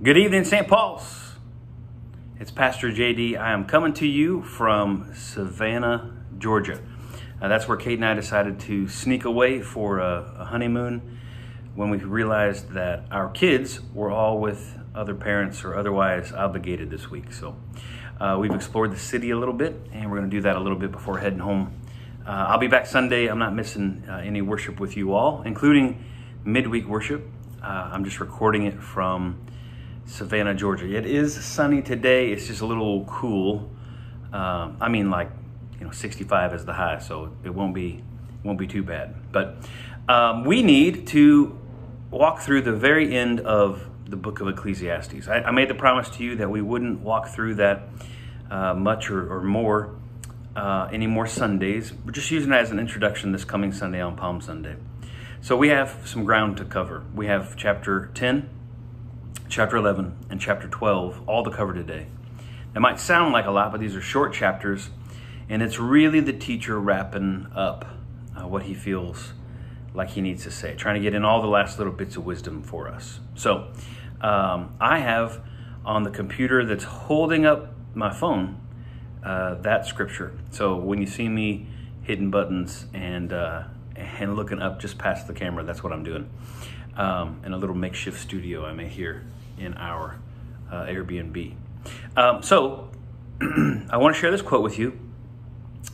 Good evening, St. Paul's. It's Pastor JD. I am coming to you from Savannah, Georgia. That's where Kate and I decided to sneak away for a honeymoon when we realized that our kids were all with other parents or otherwise obligated this week. So we've explored the city a little bit, and we're going to do that a little bit before heading home. I'll be back Sunday. I'm not missing any worship with you all, including midweek worship. I'm just recording it from Savannah, Georgia. It is sunny today. It's just a little cool. 65 is the high, so it won't be too bad. But we need to walk through the very end of the Book of Ecclesiastes. I made the promise to you that we wouldn't walk through that much or more any more Sundays. We're just using it as an introduction this coming Sunday on Palm Sunday. So we have some ground to cover. We have chapter 10, chapter 11, and chapter 12, all to cover today. It might sound like a lot, but these are short chapters, and it's really the teacher wrapping up what he feels like he needs to say, trying to get in all the last little bits of wisdom for us. So I have on the computer that's holding up my phone that scripture. So when you see me hitting buttons and looking up just past the camera, that's what I'm doing. In a little makeshift studio I made here in our Airbnb. So I want to share this quote with you.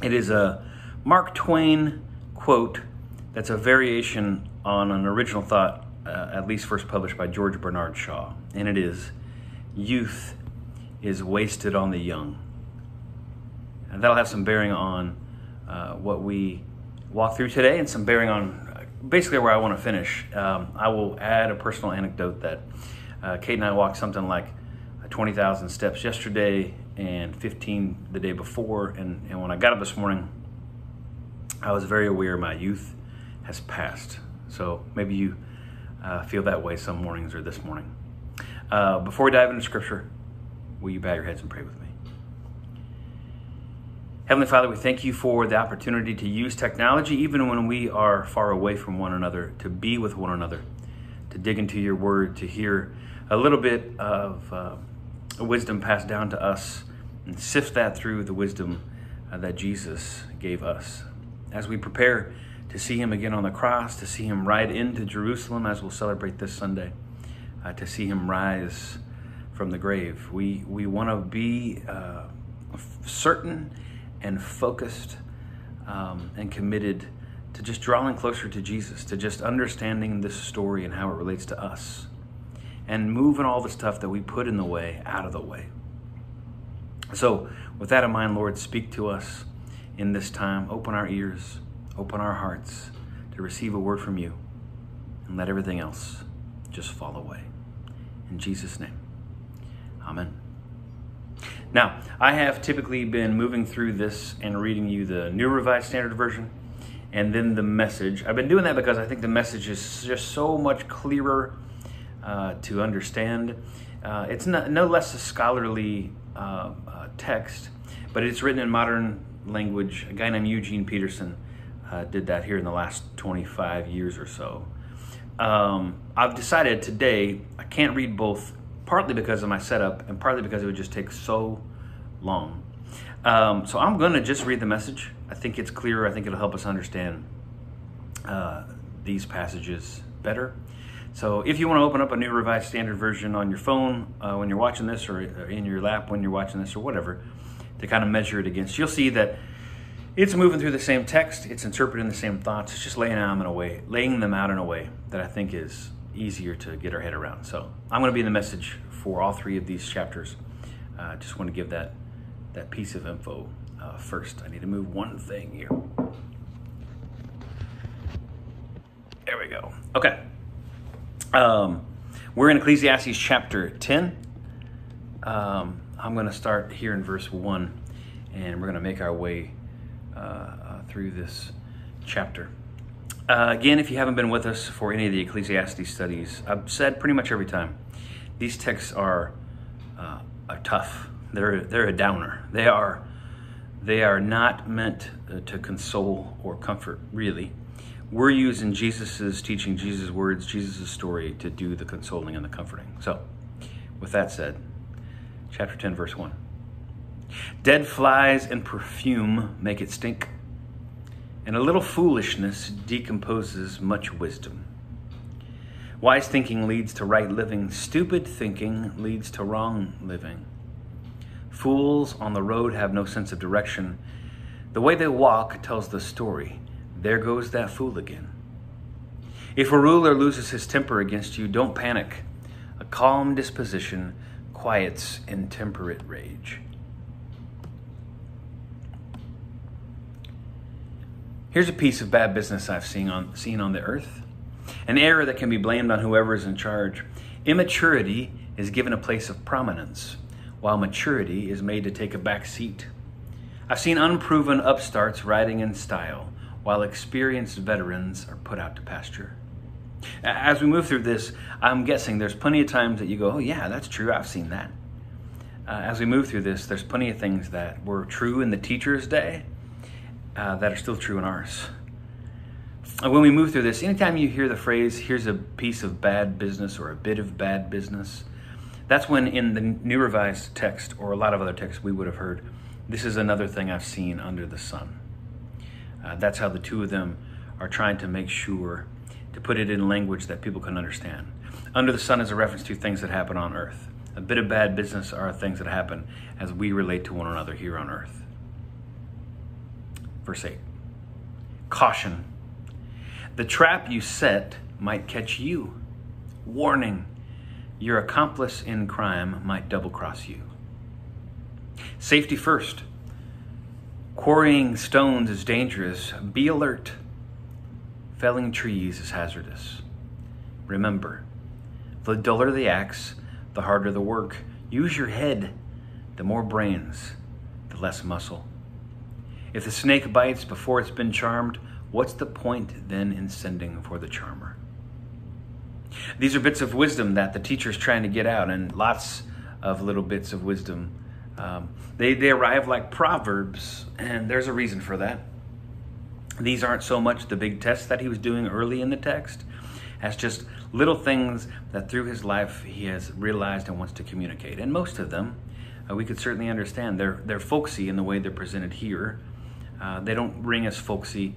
It is a Mark Twain quote that's a variation on an original thought, at least first published by George Bernard Shaw. And it is, "Youth is wasted on the young." And that'll have some bearing on what we walk through today, and some bearing on basically where I want to finish. I will add a personal anecdote that Kate and I walked something like 20,000 steps yesterday and 15 the day before. And when I got up this morning, I was very aware my youth has passed. So maybe you feel that way some mornings or this morning. Before we dive into scripture, will you bow your heads and pray with me? Heavenly Father, we thank you for the opportunity to use technology, even when we are far away from one another, to be with one another, to dig into your word, to hear a little bit of wisdom passed down to us, and sift that through the wisdom that Jesus gave us. As we prepare to see him again on the cross, to see him ride into Jerusalem as we'll celebrate this Sunday, to see him rise from the grave, we want to be certain and focused and committed to just drawing closer to Jesus, to just understanding this story and how it relates to us, and moving all the stuff that we put in the way out of the way. So with that in mind, Lord, speak to us in this time. Open our ears, open our hearts to receive a word from you, and let everything else just fall away. In Jesus' name, amen. Now, I have typically been moving through this and reading you the New Revised Standard Version and then the Message. I've been doing that because I think the Message is just so much clearer to understand. It's no less a scholarly text, but it's written in modern language. A guy named Eugene Peterson did that here in the last 25 years or so. I've decided today I can't read both, partly because of my setup and partly because it would just take so long. So I'm going to just read the Message. I think it's clearer. I think it'll help us understand these passages better. So if you want to open up a New Revised Standard Version on your phone when you're watching this, or in your lap when you're watching this, or whatever, to kind of measure it against, you'll see that it's moving through the same text. It's interpreting the same thoughts. It's just laying them out in a way that I think is easier to get our head around. So I'm going to be in the Message for all three of these chapters. Just want to give that piece of info first. I need to move one thing here. There we go. Okay. We're in Ecclesiastes chapter 10. I'm going to start here in verse 1, and we're going to make our way through this chapter. Again, if you haven't been with us for any of the Ecclesiastes studies, I've said pretty much every time, these texts are tough. They're a downer. They are not meant to console or comfort, really. We're using Jesus's teaching, Jesus' words, Jesus' story to do the consoling and the comforting. So With that said, chapter 10, verse 1. Dead flies and perfume make it stink, and a little foolishness decomposes much wisdom. Wise thinking leads to right living. Stupid thinking leads to wrong living. Fools on the road have no sense of direction. The way they walk tells the story. There goes that fool again. If a ruler loses his temper against you, don't panic. A calm disposition quiets intemperate rage. Here's a piece of bad business I've seen on the earth. An error that can be blamed on whoever is in charge. Immaturity is given a place of prominence, while maturity is made to take a back seat. I've seen unproven upstarts riding in style, while experienced veterans are put out to pasture. As we move through this, I'm guessing there's plenty of times that you go, oh yeah, that's true, I've seen that. As we move through this, there's plenty of things that were true in the teacher's day that are still true in ours. When we move through this, anytime you hear the phrase, here's a piece of bad business or a bit of bad business, that's when in the New Revised Text or a lot of other texts we would have heard, this is another thing I've seen under the sun. That's how the two of them are trying to make sure to put it in language that people can understand. Under the sun is a reference to things that happen on earth. A bit of bad business are things that happen as we relate to one another here on earth. Verse 8. Caution. The trap you set might catch you. Warning. Your accomplice in crime might double-cross you. Safety first. Quarrying stones is dangerous. Be alert. Felling trees is hazardous. Remember, the duller the axe, the harder the work. Use your head. The more brains, the less muscle. If the snake bites before it's been charmed, what's the point then in sending for the charmer? These are bits of wisdom that the teacher's trying to get out, and lots of little bits of wisdom. They arrive like proverbs, and there's a reason for that. These aren't so much the big tests that he was doing early in the text as just little things that through his life he has realized and wants to communicate. And most of them we could certainly understand. They're folksy in the way they're presented here. They don't ring as folksy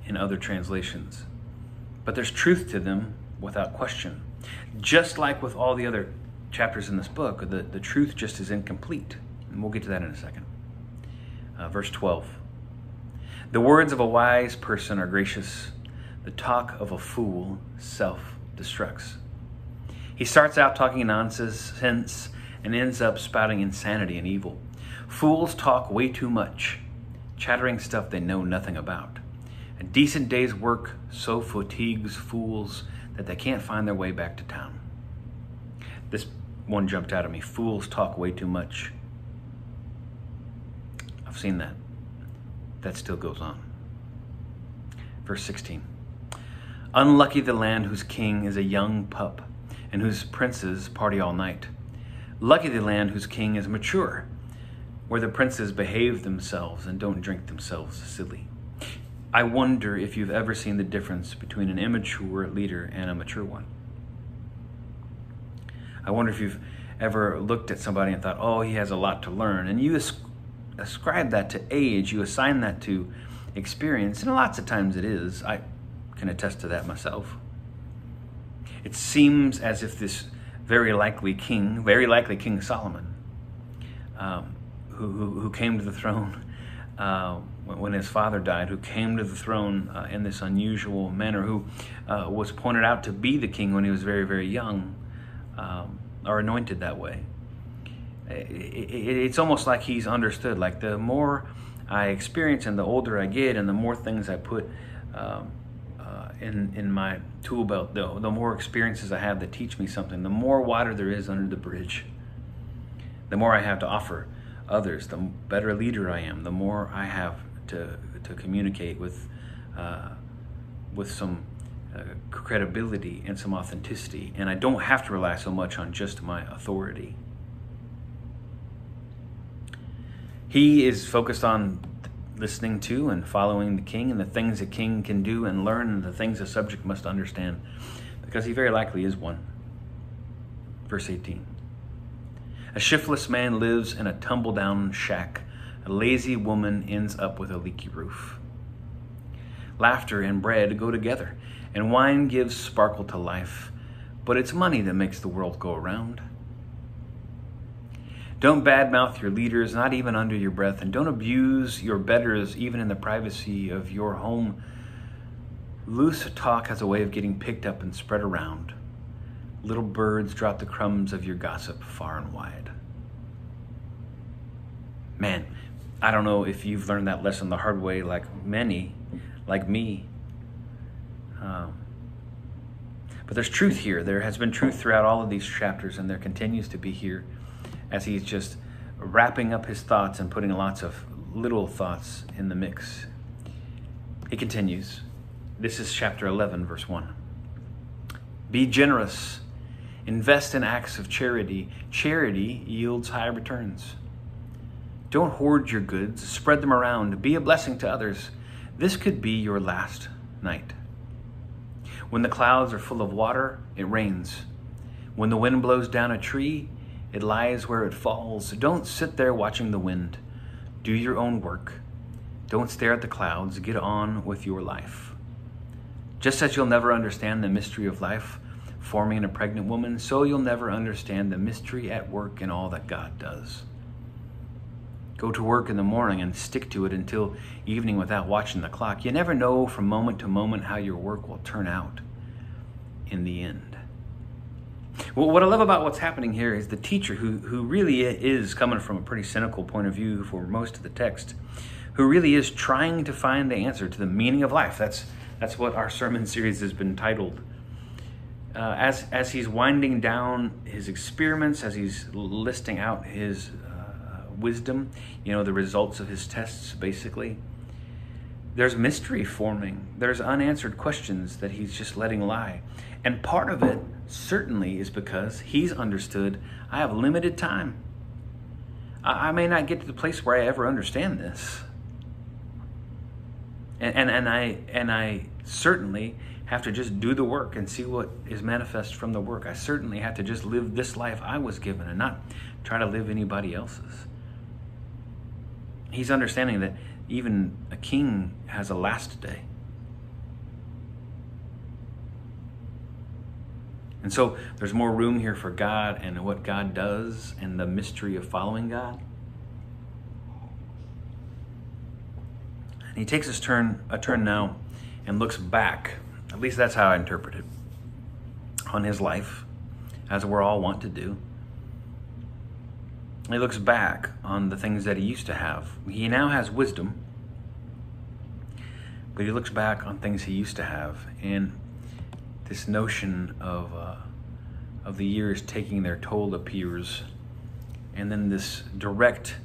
in other translations. But there's truth to them without question. Just like with all the other chapters in this book, the truth just is incomplete. And we'll get to that in a second. Verse 12. The words of a wise person are gracious. The talk of a fool self-destructs. He starts out talking nonsense and ends up spouting insanity and evil. Fools talk way too much, chattering stuff they know nothing about. A decent day's work so fatigues fools that they can't find their way back to town. This one jumped out at me. Fools talk way too much. I've seen that. That still goes on. Verse 16. Unlucky the land whose king is a young pup and whose princes party all night. Lucky the land whose king is mature, where the princes behave themselves and don't drink themselves silly. I wonder if you've ever seen the difference between an immature leader and a mature one. I wonder if you've ever looked at somebody and thought, oh, he has a lot to learn. And you ascribe that to age, you assign that to experience, and lots of times it is. I can attest to that myself. It seems as if this very likely King Solomon, who came to the throne when his father died, who came to the throne in this unusual manner, who was pointed out to be the king when he was very, very young, or anointed that way. It's almost like he's understood, like the more I experience and the older I get and the more things I put in my tool belt, the more experiences I have that teach me something, the more water there is under the bridge, the more I have to offer others, the better leader I am, the more I have to communicate with some credibility and some authenticity, and I don't have to rely so much on just my authority. He is focused on listening to and following the king and the things a king can do and learn and the things a subject must understand, because he very likely is one. Verse 18. A shiftless man lives in a tumble-down shack. A lazy woman ends up with a leaky roof. Laughter and bread go together, and wine gives sparkle to life, but it's money that makes the world go around. Don't badmouth your leaders, not even under your breath, and don't abuse your betters even in the privacy of your home. Loose talk has a way of getting picked up and spread around. Little birds drop the crumbs of your gossip far and wide. Man, I don't know if you've learned that lesson the hard way like many, like me. But there's truth here. There has been truth throughout all of these chapters, and there continues to be here as he's just wrapping up his thoughts and putting lots of little thoughts in the mix. He continues. This is chapter 11, verse 1. Be generous. Invest in acts of charity. Charity yields high returns. Don't hoard your goods. Spread them around. Be a blessing to others. This could be your last night. When the clouds are full of water, it rains. When the wind blows down a tree, it lies where it falls. Don't sit there watching the wind. Do your own work. Don't stare at the clouds. Get on with your life. Just as you'll never understand the mystery of life forming in a pregnant woman, so you'll never understand the mystery at work in all that God does. Go to work in the morning and stick to it until evening without watching the clock. You never know from moment to moment how your work will turn out in the end. Well, what I love about what's happening here is the teacher, who really is coming from a pretty cynical point of view for most of the text, who really is trying to find the answer to the meaning of life. That's what our sermon series has been titled. As he's winding down his experiments, as he's listing out his wisdom, the results of his tests, basically, there's mystery forming. There's unanswered questions that he's just letting lie. And part of it certainly is because he's understood, I have limited time. I may not get to the place where I ever understand this. And I certainly have to just do the work and see what is manifest from the work. I certainly have to just live this life I was given and not try to live anybody else's. He's understanding that even a king has a last day. And so there's more room here for God and what God does and the mystery of following God. And he takes a turn now and looks back. At least that's how I interpret it. On his life, as we're all wont to do. He looks back on the things that he used to have. He now has wisdom, but he looks back on things he used to have, and this notion of the years taking their toll appears, and then this direct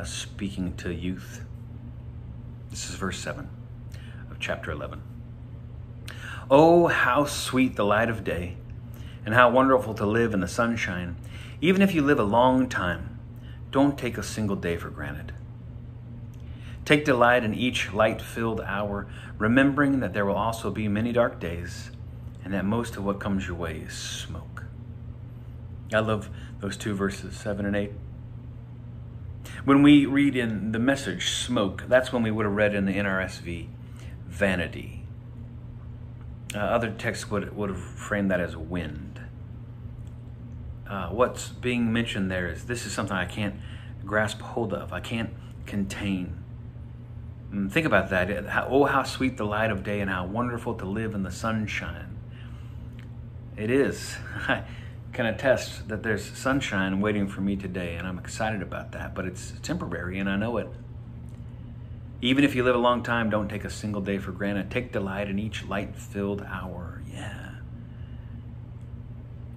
speaking to youth. This is verse 7 of chapter 11. Oh, how sweet the light of day, and how wonderful to live in the sunshine. Even if you live a long time, don't take a single day for granted. Take delight in each light-filled hour, remembering that there will also be many dark days, and that most of what comes your way is smoke. I love those two verses, 7 and 8. When we read in the Message, smoke, that's when we would have read in the NRSV, vanity. Other texts would have framed that as wind. What's being mentioned there is this is something I can't grasp hold of. I can't contain. Think about that. Oh, how sweet the light of day and how wonderful to live in the sunshine. It is. I can attest that there's sunshine waiting for me today, and I'm excited about that, but it's temporary, and I know it. Even if you live a long time, don't take a single day for granted. Take delight in each light-filled hour.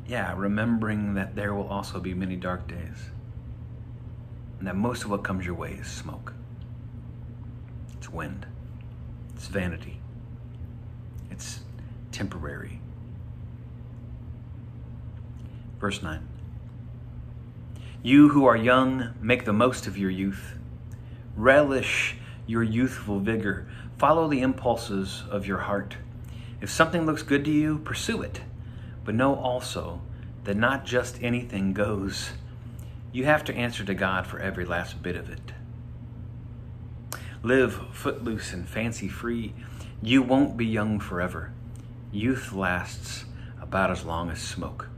Yeah, remembering that there will also be many dark days, and that most of what comes your way is smoke. It's wind. It's vanity. It's temporary. Verse 9. You who are young, make the most of your youth. Relish your youthful vigor. Follow the impulses of your heart. If something looks good to you, pursue it. But know also that not just anything goes. you have to answer to God for every last bit of it. Live footloose and fancy-free. You won't be young forever. Youth lasts about as long as smoke.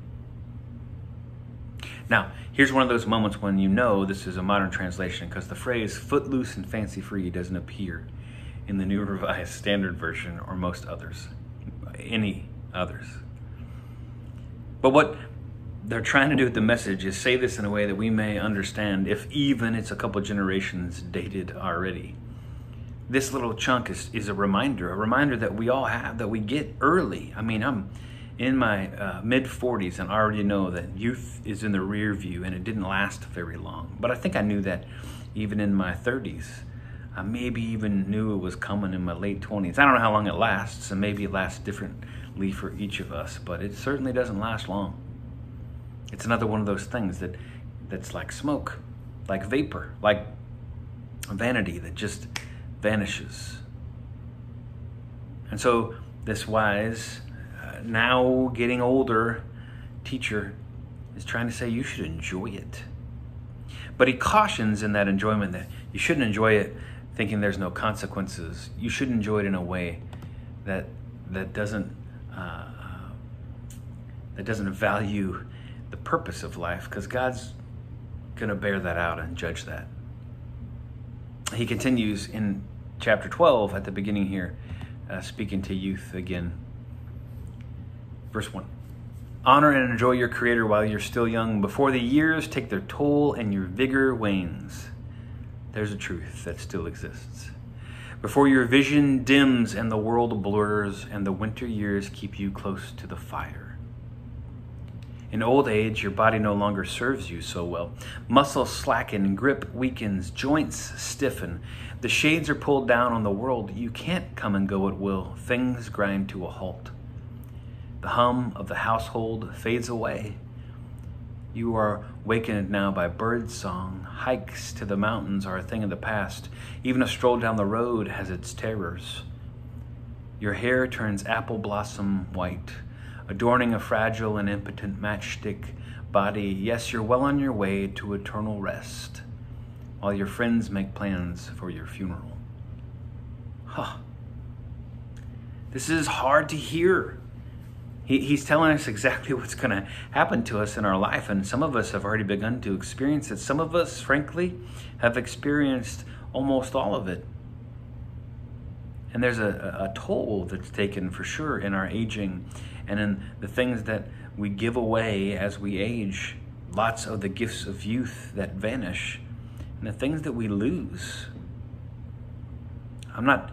Now, here's one of those moments when you know this is a modern translation, because the phrase footloose and fancy-free doesn't appear in the New Revised Standard Version or most others, any others. But what they're trying to do with the message is say this in a way that we may understand, if even it's a couple generations dated already. This little chunk is a reminder that we all have, that we get early. I mean, I'm in my mid-40s and I already know that youth is in the rear view and it didn't last very long. But I think I knew that even in my 30s. I maybe even knew it was coming in my late 20s. I don't know how long it lasts, and maybe it lasts differently for each of us, but it certainly doesn't last long. It's another one of those things that's like smoke, like vapor, like vanity that just vanishes. And so this wise, now getting older teacher is trying to say you should enjoy it. But he cautions in that enjoyment that you shouldn't enjoy it thinking there's no consequences. You should enjoy it in a way that doesn't value the purpose of life, because God's going to bear that out and judge that. He continues in chapter 12 at the beginning here, speaking to youth again. Verse 1. Honor and enjoy your Creator while you're still young, before the years take their toll and your vigor wanes. There's a truth that still exists. Before your vision dims and the world blurs and the winter years keep you close to the fire. In old age, your body no longer serves you so well. Muscles slacken, grip weakens, joints stiffen. The shades are pulled down on the world. You can't come and go at will. Things grind to a halt. The hum of the household fades away. You are wakened now by bird song. Hikes to the mountains are a thing of the past. Even a stroll down the road has its terrors. Your hair turns apple blossom white, adorning a fragile and impotent matchstick body. Yes, you're well on your way to eternal rest, while your friends make plans for your funeral. This is hard to hear. He's telling us exactly what's going to happen to us in our life, and some of us have already begun to experience it. Some of us, frankly, have experienced almost all of it. And there's a toll that's taken for sure in our aging and in the things that we give away as we age. Lots of the gifts of youth that vanish and the things that we lose. I'm not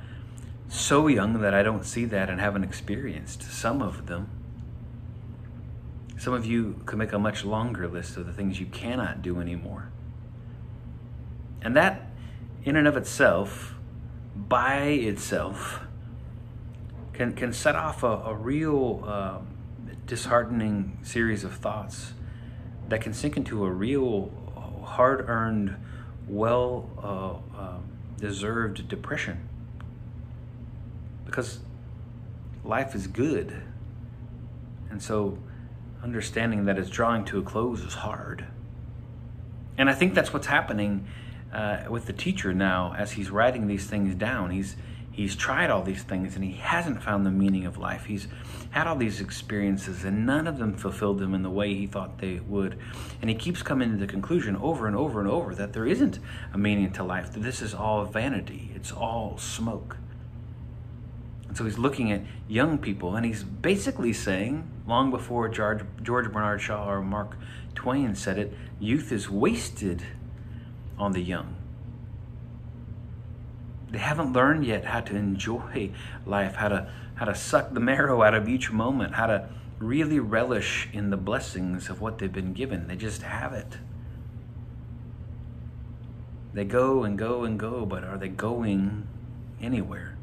so young that I don't see that and haven't experienced some of them. Some of you could make a much longer list of the things you cannot do anymore. And that, in and of itself, by itself, can set off a real disheartening series of thoughts that can sink into a real hard-earned, well-deserved depression. Because life is good. And so understanding that it's drawing to a close is hard. And I think that's what's happening with the teacher now as he's writing these things down. He's tried all these things and he hasn't found the meaning of life. He's had all these experiences and none of them fulfilled him in the way he thought they would. And he keeps coming to the conclusion over and over and over that there isn't a meaning to life, that this is all vanity. It's all smoke. And so he's looking at young people and he's basically saying, long before George Bernard Shaw or Mark Twain said it, youth is wasted on the young. They haven't learned yet how to enjoy life, how to suck the marrow out of each moment, how to really relish in the blessings of what they've been given. They just have it. They go and go and go, but are they going anywhere?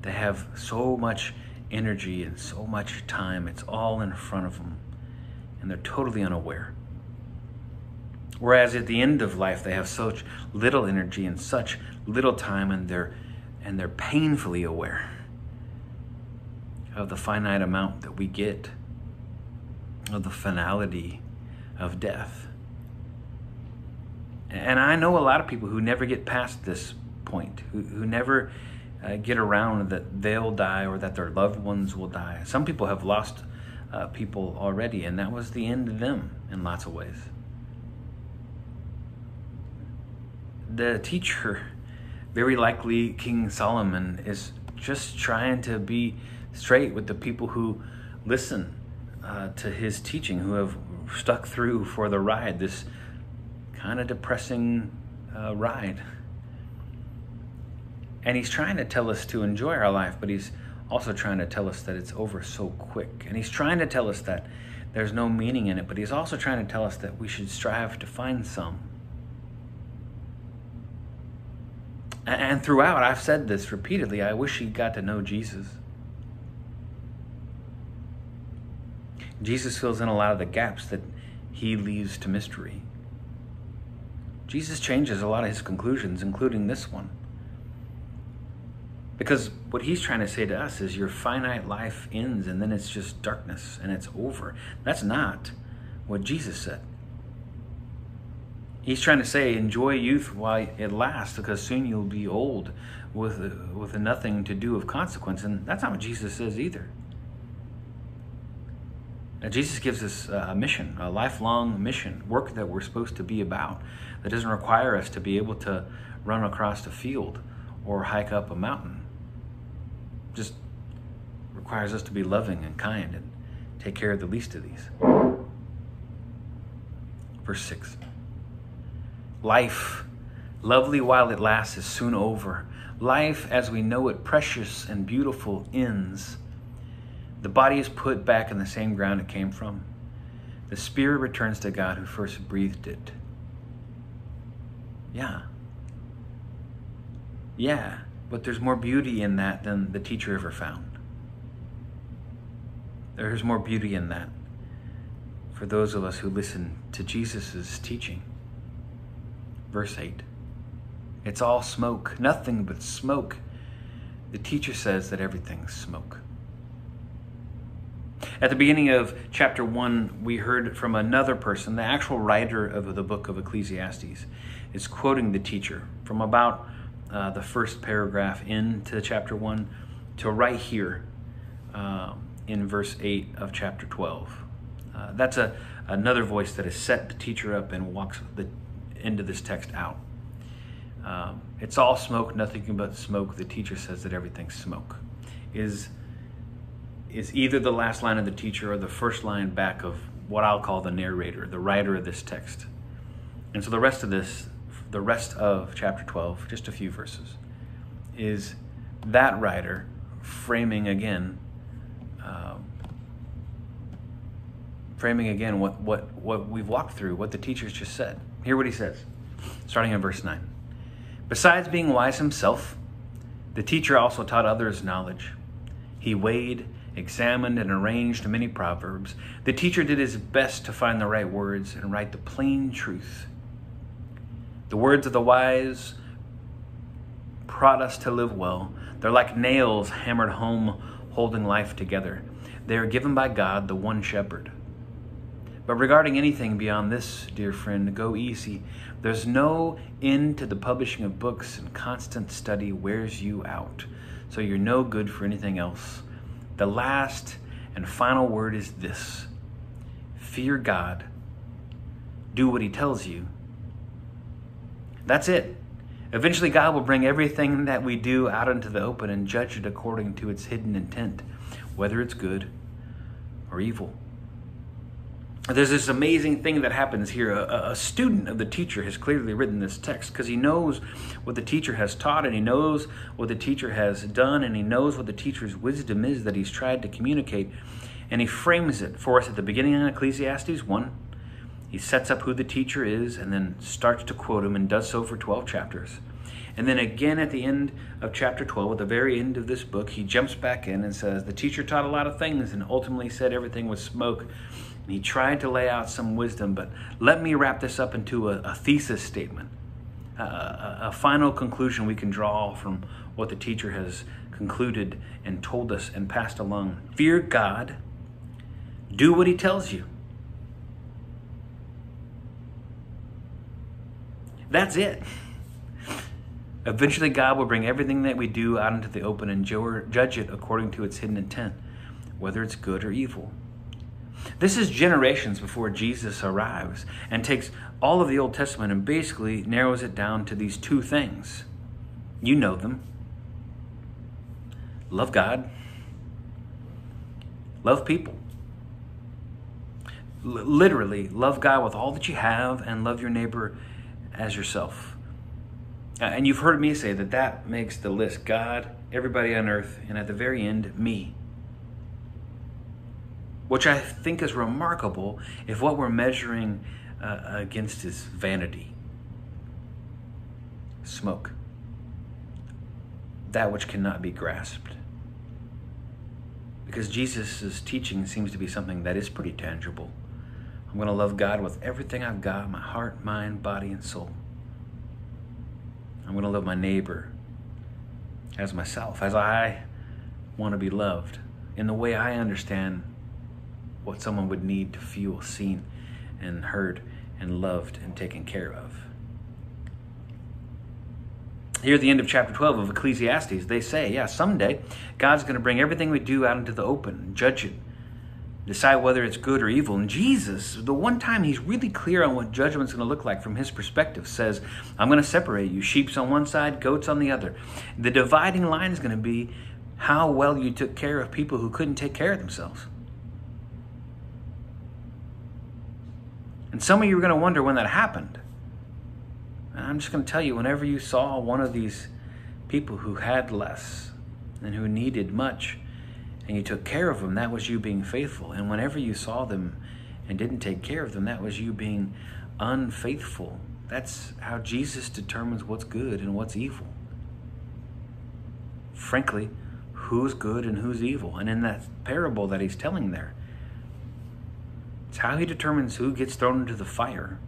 They have so much energy and so much time. It's all in front of them, and they're totally unaware. Whereas at the end of life, they have such little energy and such little time, and they're painfully aware of the finite amount that we get, of the finality of death. And I know a lot of people who never get past this point, who never get around that they'll die or that their loved ones will die. Some people have lost people already, and that was the end of them in lots of ways. The teacher, very likely King Solomon, is just trying to be straight with the people who listen to his teaching, who have stuck through for the ride, this kind of depressing ride. And he's trying to tell us to enjoy our life, but he's also trying to tell us that it's over so quick. And he's trying to tell us that there's no meaning in it, but he's also trying to tell us that we should strive to find some. And throughout, I've said this repeatedly, I wish he got to know Jesus. Jesus fills in a lot of the gaps that he leaves to mystery. Jesus changes a lot of his conclusions, including this one. Because what he's trying to say to us is your finite life ends and then it's just darkness and it's over. That's not what Jesus said. He's trying to say enjoy youth while it lasts, because soon you'll be old with nothing to do of consequence. And that's not what Jesus says either. Now, Jesus gives us a mission, a lifelong mission, work that we're supposed to be about, that doesn't require us to be able to run across a field or hike up a mountain. Just requires us to be loving and kind and take care of the least of these. Verse 6. Life, lovely while it lasts, is soon over. Life, as we know it, precious and beautiful, ends. The body is put back in the same ground it came from. The spirit returns to God who first breathed it. Yeah, but there's more beauty in that than the teacher ever found. There's more beauty in that for those of us who listen to Jesus' teaching. Verse 8. It's all smoke, nothing but smoke. The teacher says that everything's smoke. At the beginning of chapter 1, we heard from another person, the actual writer of the Book of Ecclesiastes, is quoting the teacher from about the first paragraph into chapter 1 to right here in verse 8 of chapter 12. That's another voice that has set the teacher up and walks the end of this text out. It's all smoke, nothing but smoke. The teacher says that everything's smoke. Is either the last line of the teacher or the first line back of what I'll call the narrator, the writer of this text. And so the rest of chapter 12, just a few verses, is that writer framing again what we've walked through, what the teacher's just said. Hear what he says, starting in verse 9. Besides being wise himself, the teacher also taught others knowledge. He weighed, examined, and arranged many proverbs. The teacher did his best to find the right words and write the plain truth. The words of the wise prod us to live well. They're like nails hammered home, holding life together. They are given by God, the one shepherd. But regarding anything beyond this, dear friend, go easy. There's no end to the publishing of books, and constant study wears you out. So you're no good for anything else. The last and final word is this: fear God. Do what he tells you. That's it. Eventually God will bring everything that we do out into the open and judge it according to its hidden intent, whether it's good or evil. There's this amazing thing that happens here. A student of the teacher has clearly written this text because he knows what the teacher has taught, and he knows what the teacher has done, and he knows what the teacher's wisdom is that he's tried to communicate. And he frames it for us at the beginning of Ecclesiastes 1. He sets up who the teacher is and then starts to quote him, and does so for 12 chapters. And then again at the end of chapter 12, at the very end of this book, he jumps back in and says, the teacher taught a lot of things and ultimately said everything was smoke. And he tried to lay out some wisdom, but let me wrap this up into a thesis statement, a final conclusion we can draw from what the teacher has concluded and told us and passed along. Fear God. Do what he tells you. That's it. Eventually, God will bring everything that we do out into the open and judge it according to its hidden intent, whether it's good or evil. This is generations before Jesus arrives and takes all of the Old Testament and basically narrows it down to these two things. You know them. Love God. Love people. Literally, love God with all that you have and love your neighbor as yourself. And you've heard me say that makes the list: God, everybody on earth, and at the very end, me. Which I think is remarkable if what we're measuring against is vanity, smoke, that which cannot be grasped. Because Jesus' teaching seems to be something that is pretty tangible. I'm going to love God with everything I've got, my heart, mind, body, and soul. I'm going to love my neighbor as myself, as I want to be loved, in the way I understand what someone would need to feel seen and heard and loved and taken care of. Here at the end of chapter 12 of Ecclesiastes, they say, someday God's going to bring everything we do out into the open, judge it, decide whether it's good or evil. And Jesus, the one time he's really clear on what judgment's going to look like from his perspective, says, I'm going to separate you, sheep's on one side, goats on the other. The dividing line is going to be how well you took care of people who couldn't take care of themselves. And some of you are going to wonder when that happened. And I'm just going to tell you, whenever you saw one of these people who had less and who needed much, and you took care of them, that was you being faithful. And whenever you saw them and didn't take care of them, that was you being unfaithful. That's how Jesus determines what's good and what's evil. Frankly, who's good and who's evil. And in that parable that he's telling there, it's how he determines who gets thrown into the fire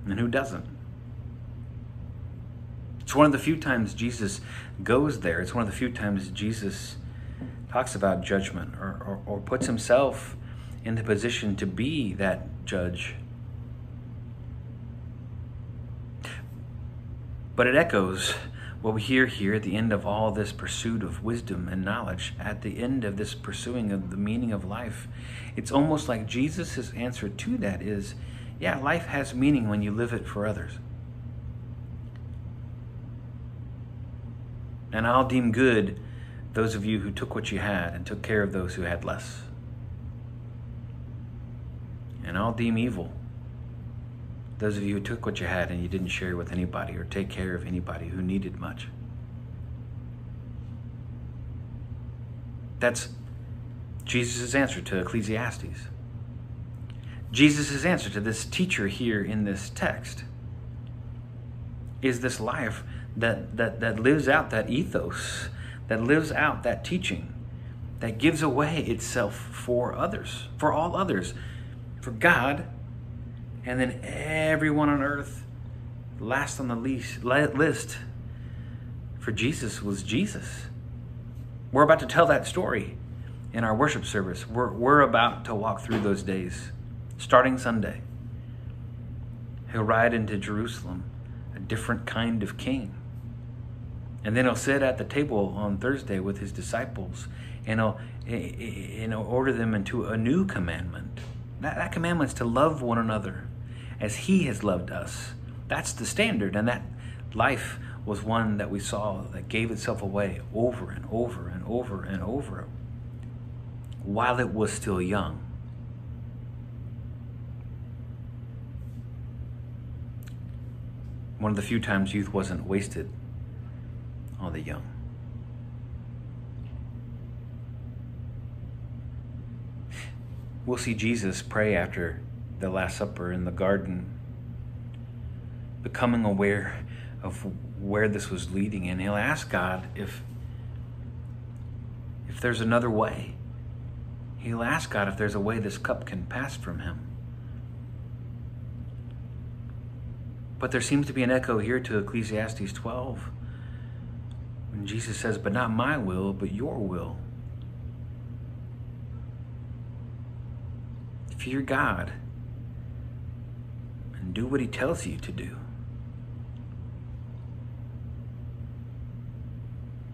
and who doesn't. It's one of the few times Jesus goes there. It's one of the few times Jesus talks about judgment or puts himself in the position to be that judge. But it echoes what we hear here at the end of all this pursuit of wisdom and knowledge, at the end of this pursuing of the meaning of life. It's almost like Jesus' answer to that is, life has meaning when you live it for others. And I'll deem good those of you who took what you had and took care of those who had less. And I'll deem evil those of you who took what you had and you didn't share with anybody or take care of anybody who needed much. That's Jesus' answer to Ecclesiastes. Jesus' answer to this teacher here in this text is this life that lives out that ethos, that lives out that teaching, that gives away itself for others, for all others, for God, and then everyone on earth. Last on the list for Jesus was Jesus. We're about to tell that story in our worship service. We're about to walk through those days, starting Sunday. He'll ride into Jerusalem, a different kind of king. And then he'll sit at the table on Thursday with his disciples, and he'll order them into a new commandment. That commandment is to love one another as he has loved us. That's the standard, and that life was one that we saw that gave itself away over and over and over and over while it was still young. One of the few times youth wasn't wasted on the young. We'll see Jesus pray after the Last Supper in the garden, becoming aware of where this was leading, and he'll ask God if there's another way. He'll ask God if there's a way this cup can pass from him. But there seems to be an echo here to Ecclesiastes 12, when Jesus says, but not my will, but your will. Fear God and do what he tells you to do.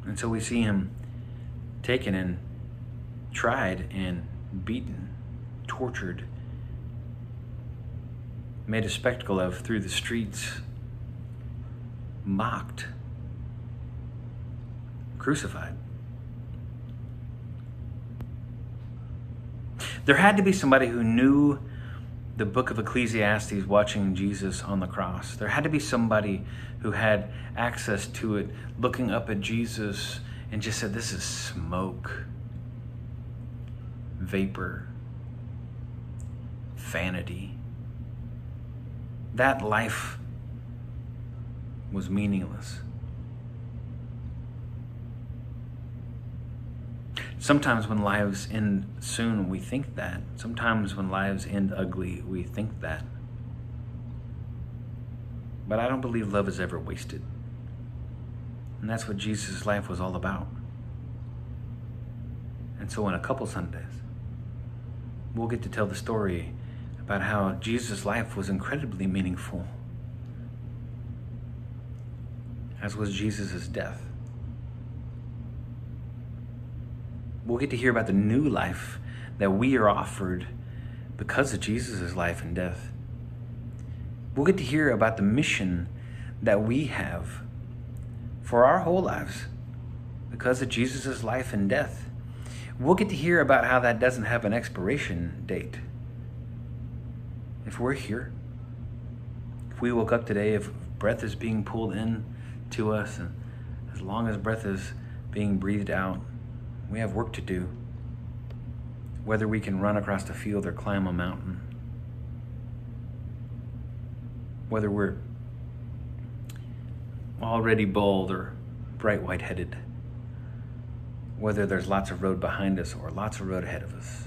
And so we see him taken and tried and beaten, tortured, made a spectacle of through the streets, mocked, crucified. There had to be somebody who knew the Book of Ecclesiastes watching Jesus on the cross. There had to be somebody who had access to it, looking up at Jesus and just said, this is smoke, vapor, vanity. That life was meaningless. Sometimes when lives end soon, we think that. Sometimes when lives end ugly, we think that. But I don't believe love is ever wasted. And that's what Jesus' life was all about. And so in a couple Sundays, we'll get to tell the story about how Jesus' life was incredibly meaningful, as was Jesus' death. We'll get to hear about the new life that we are offered because of Jesus' life and death. We'll get to hear about the mission that we have for our whole lives because of Jesus' life and death. We'll get to hear about how that doesn't have an expiration date. If we're here, if we woke up today, if breath is being pulled in to us, and as long as breath is being breathed out, we have work to do. Whether we can run across the field or climb a mountain, whether we're already bald or bright white-headed, whether there's lots of road behind us or lots of road ahead of us.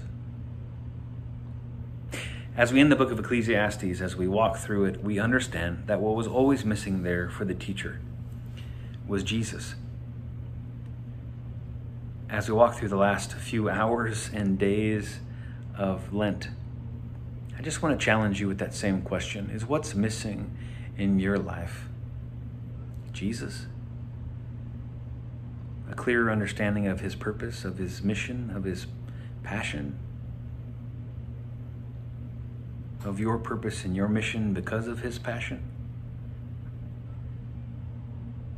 As we end the book of Ecclesiastes, as we walk through it, we understand that what was always missing there for the teacher was Jesus. As we walk through the last few hours and days of Lent, I just want to challenge you with that same question. Is what's missing in your life Jesus? A clearer understanding of his purpose, of his mission, of his passion, of your purpose and your mission because of his passion?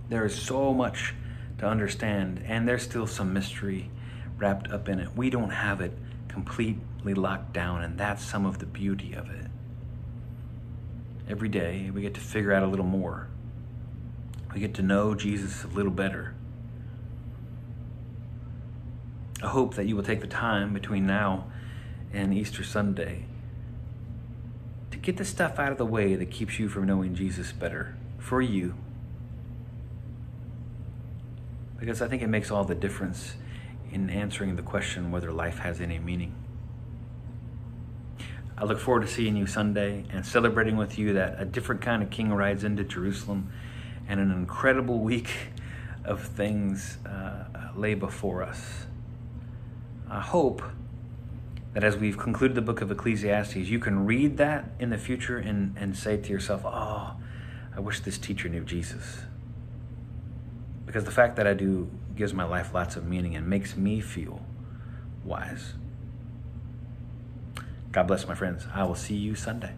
There is so much to understand, and there's still some mystery wrapped up in it. We don't have it completely locked down, and that's some of the beauty of it. Every day, we get to figure out a little more. We get to know Jesus a little better. I hope that you will take the time between now and Easter Sunday to get the stuff out of the way that keeps you from knowing Jesus better for you. Because I think it makes all the difference in answering the question whether life has any meaning. I look forward to seeing you Sunday and celebrating with you that a different kind of king rides into Jerusalem, and an incredible week of things lay before us. I hope that as we've concluded the book of Ecclesiastes, you can read that in the future and say to yourself, oh, I wish this teacher knew Jesus. Because the fact that I do gives my life lots of meaning and makes me feel wise. God bless, my friends. I will see you Sunday.